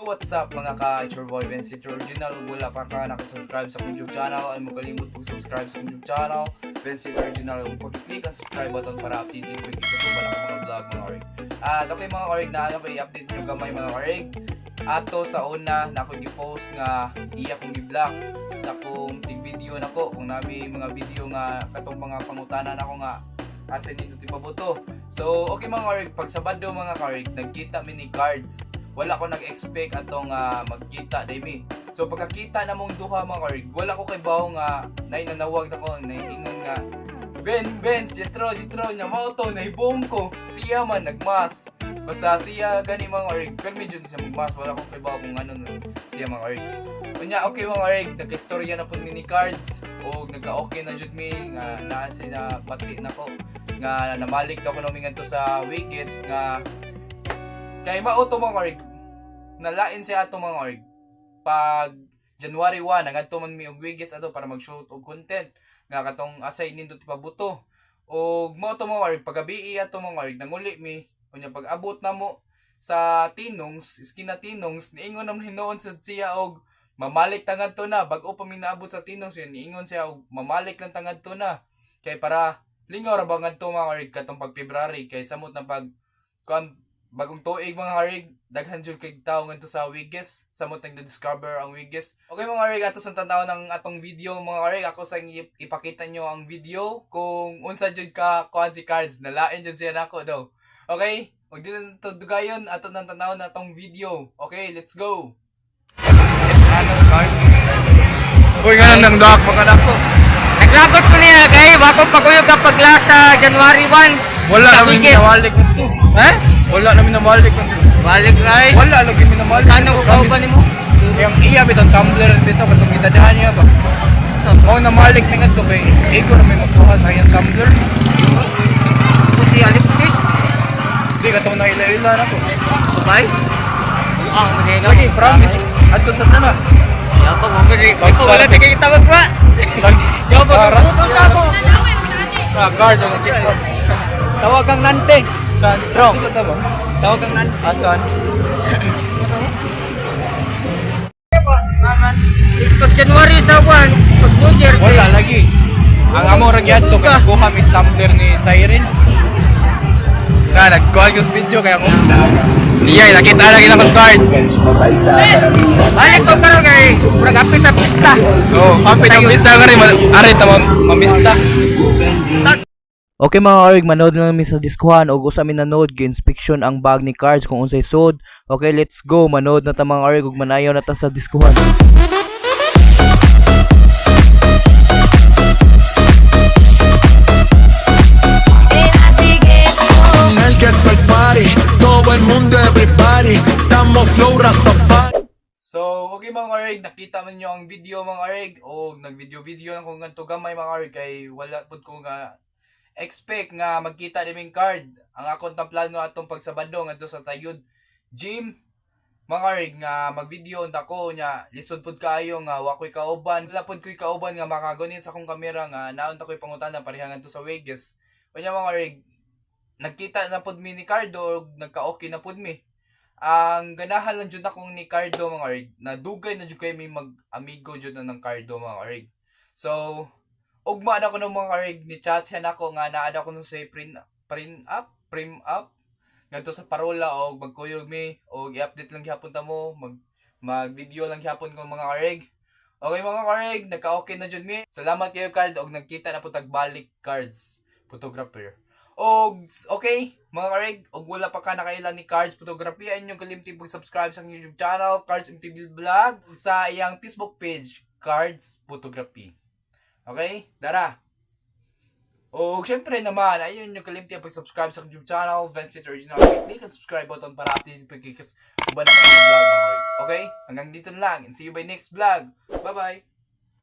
What's up mga ka, it's your boy Vince, it's your original. Wala pa ka nakasubscribe sa YouTube channel, ay mo kalimut pag-subscribe sa YouTube channel Vince, it's original. Pag-click ang subscribe button para updated ko dito sa mga vlog mga orig. At okay mga orig, na ano kay update nyo gamay mga orig. Ato sa una na ako gi-post nga iya kong gi-vlog sa kong tig-video nako kung nabi mga video nga katong mga pangutanan ako nga asin dito tipabuto. So okay mga orig, pag Sabado mga orig, nagkita mi ni cards. Wala ko nag-expect atong magkita daymi. So pagkakita na mong duha mga orig, wala ko kay bawo nga nanawag na ko naingon nga Benz, Jetro nya mao to naibom ko. Siya man nagmas. Basta siya gani mga orig, kan medyo siya magmas, wala ko kay bawo kung ano siya mga orig. Kunya okay mga orig, nagka-istorya na pud ni cards o nagka-okay na jud mi nga naa sila pati nako nga namalik daw ko namin ngadto sa Wiggis nga kay mauto mga orig, nalain siya ato mga orig. Pag January 1, nagadto man mi og Wiggis ato para mag-shoot og content nga katong asay nindot pabuto. Og mo to mga orig, pagabi ato mga orig, nanguli mi unya pag abot na mo sa Tinongs, iskina Tinongs, niingon naman hinoon sa siya og mamalik tangad to na. Bag-o pa mi naabot sa Tinongs, niingon siya og mamalik lang tangad to na. Kay para lingaw ra ba ngadto mga orig katong pag February kay samot na pag bagong tuig mga harig, daghan jud kay tawo ngadto sa Wiggis, samot nag-discover ang Wiggis. Okay mga harig, ato sa tanaw ng atong video mga harig, ako sa ipakita nyo ang video kung unsa jud ka kuan si cards, nalain jud siya nako daw. Okay? Ug dito to dugayon ato nang tanaw na atong video. Okay, let's go. Ano cards? Uy, ganun nang doak mga nako. Naglagot ko niya kay wako paguyog kapag lasa January 1. Wala namin nawalik nito. Ha? Wala namin nawalik nito. Balik right? Wala lagi mi nawalik. Ano ko ba nimo? Yung iya bitong tumbler dito katong gitadahan niya ba. Mo namalik mi ngadto kay ego na may magkuha sa iyang tumbler. Ko si Aliptis. Di katong naila-ila na ko. Bye. Ang maneno. Lagi promise adto sa tana. Ya pa mo gani. Ito wala tigay tawag pa. Ya pa mo. Guards ang TikTok. Tawag kang nante. Strong. Tawag kang nante. Asan? Pag January sa 1, pag New Year. Wala lagi. Ang amo ra gyadto kay kuha mi tumbler ni Siren. Na nagkuha yung video kaya ko. Niya nakita lagi na mas cards. Balik ko karon kay murag apit na pista. Oh, kapit ang pista ka rin. Arit na mamista. Okay mga orig, manood lang namin sa diskuhan o gusto namin nanood gi-inspection ang bag ni cards kung unsay sud. Okay, let's go. Manood na ta mga orig ug manayaw na ta sa diskuhan. El que el party, todo el mundo, everybody, estamos flow Rastafari. So, okay mga orig, nakita man nyo ang video mga orig o nag-video lang kung ganito gamay mga orig kay wala pud ko nga expect nga magkita niming card. Ang akong plano atong pagsabado ngadto sa Tayud Gym mga orig nga mag-video unta ko nya lisod pud kaayo nga wa koy kauban. Wala pud koy kauban nga makagunit sa akong kamera nga naon ta koy pangutana pareha ngadto sa Wiggis. Unya mga orig, nagkita na pud mi ni Cardo ug nagka-okay na pud mi. Ang ganahan lang jud akong ni Cardo mga orig, nadugay na jud kay mi mag-amigo jud na ng Cardo mga orig. So ugma na ko ng mga orig ni chat siya nako nga naada ko nung say print up ngadto sa parola og magkuyog mi og i-update lang gyapon ta mo mag-video lang gyapon ko mga orig. Okay mga orig, nagka-okay na jud mi. Salamat kayo card og nagkita na pud tagbalik cards photographer. Og okay mga orig, og wala pa ka nakailan ni Cards Photography, ay inyong kalimti pag-subscribe sa YouTube channel Cards MTV Vlog, sa iyang Facebook page Cards Photography. Okay? Dara. O syempre naman, ayun yung kalimti pag-subscribe sa YouTube channel Vince Original. Click ang subscribe button para update pagkikas uban na mga vlog mga orig. Okay? Hanggang dito lang and see you by next vlog. Bye bye.